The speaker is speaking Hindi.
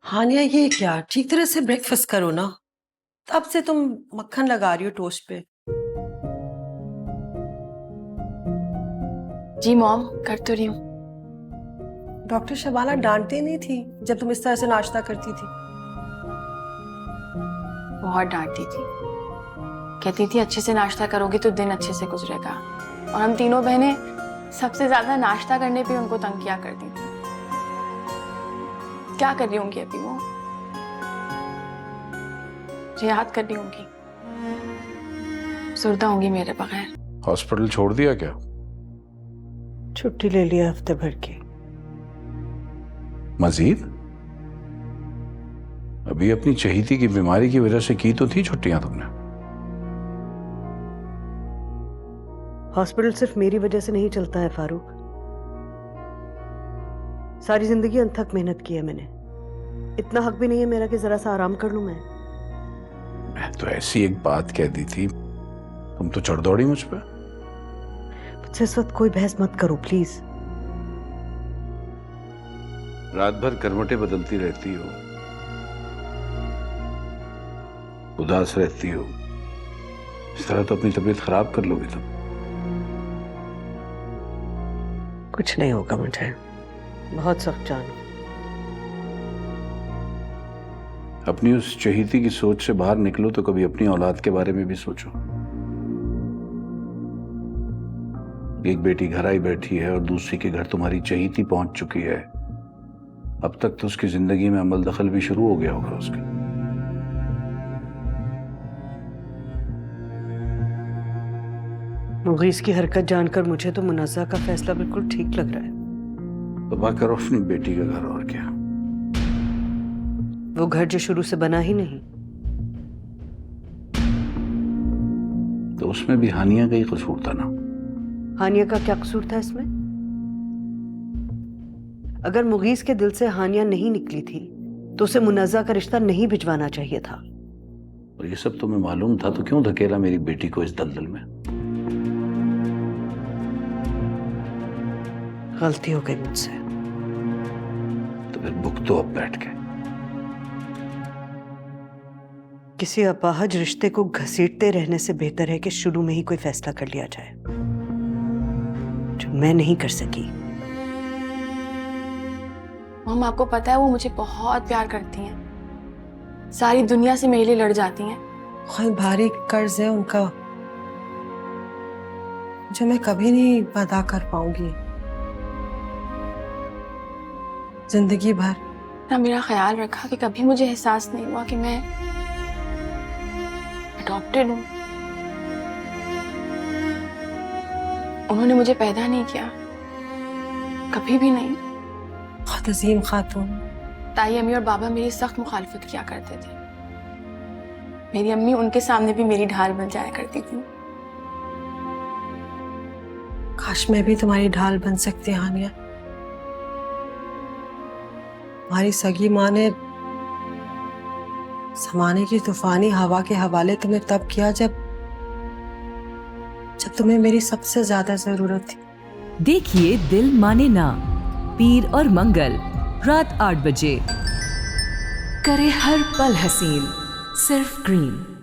हानिया, ये क्या? ठीक तरह से ब्रेकफास्ट करो ना। तब से तुम मक्खन लगा रही हो टोस्ट पे। जी मॉम, कर तो रही हूँ। डॉक्टर शबाना डांटती नहीं थी जब तुम इस तरह से नाश्ता करती थी? बहुत डांटती थी, कहती थी अच्छे से नाश्ता करोगी तो दिन अच्छे से गुजरेगा। और हम तीनों बहनें सबसे ज्यादा नाश्ता करने पे उनको तंग किया करती थी। क्या कर रही होंगी अभी वो? मुझे याद कर रही होंगी, सुरदा होंगी मेरे बगैर। हॉस्पिटल छोड़ दिया क्या? छुट्टी ले लिया हफ्ते भर की। मजीद अभी अपनी चहेती की बीमारी की वजह से की तो थी छुट्टियां तुमने। हॉस्पिटल सिर्फ मेरी वजह से नहीं चलता है फारूक। सारी जिंदगी अनथक मेहनत की है मैंने। इतना हक भी नहीं है मेरा कि जरा सा आराम कर लूं मैं तो ऐसी एक बात कह दी थी, तुम तो चढ़ दौड़ी मुझ पे। मुझसे इस वक्त कोई बहस मत करो प्लीज। रात भर करवटें बदलती रहती हो, उदास रहती हो, इस तरह तो अपनी तबीयत खराब कर लोगे तुम। कुछ नहीं होगा मुझे, बहुत सख्त जान। अपनी उस चहेती की सोच से बाहर निकलो तो कभी अपनी औलाद के बारे में भी सोचो। एक बेटी घर आई बैठी है और दूसरी के घर तुम्हारी चहेती पहुंच चुकी है। अब तक तो उसकी जिंदगी में अमल दखल भी शुरू हो गया होगा उसका। मुगीस की हरकत जानकर मुझे तो मुनज़्ज़ा का फैसला बिल्कुल ठीक लग रहा है। तबाह करो अपनी बेटी का घर, और क्या। वो घर जो शुरू से बना ही नहीं, तो उसमें भी हानिया का ही कसूर था ना। हानिया का क्या कसूर था इसमें? अगर मुगीस के दिल से हानिया नहीं निकली थी तो उसे मुनज़्ज़ा का रिश्ता नहीं भिजवाना चाहिए था। और ये सब तुम्हें मालूम था तो क्यों धकेला मेरी बेटी को इस दलदल में? गलती हो गई मुझसे। तो फिर भुगतो अब बैठ के। किसी अपाहज रिश्ते को घसीटते रहने से बेहतर है कि शुरू में ही कोई फैसला कर लिया जाए, जो मैं नहीं कर सकी। मॉम, आपको पता है वो मुझे बहुत प्यार करती हैं, सारी दुनिया से मेरे लिए लड़ जाती हैं। बहुत भारी कर्ज है उनका जो मैं कभी नहीं अदा कर पाऊंगी जिंदगी भर। ना मेरा ख्याल रखा कि कभी मुझे एहसास नहीं हुआ कि मैं अडॉप्टेड हूँ। उन्होंने मुझे पैदा नहीं किया, कभी भी नहीं। बहुत अजीम खातून। ताई अम्मी और बाबा मेरी सख्त मुखालफत किया करते थे। मेरी अम्मी उनके सामने भी मेरी ढाल बन जाया करती थी। काश मैं भी तुम्हारी ढाल बन सकती हानिया। हमारी सगी माँ ने ज़माने की तूफानी हवा के हवाले तुम्हें तब किया जब तुम्हें मेरी सबसे ज्यादा जरूरत थी। देखिए दिल माने ना, पीर और मंगल रात 8 बजे। करे हर पल हसीन, सिर्फ ग्रीन।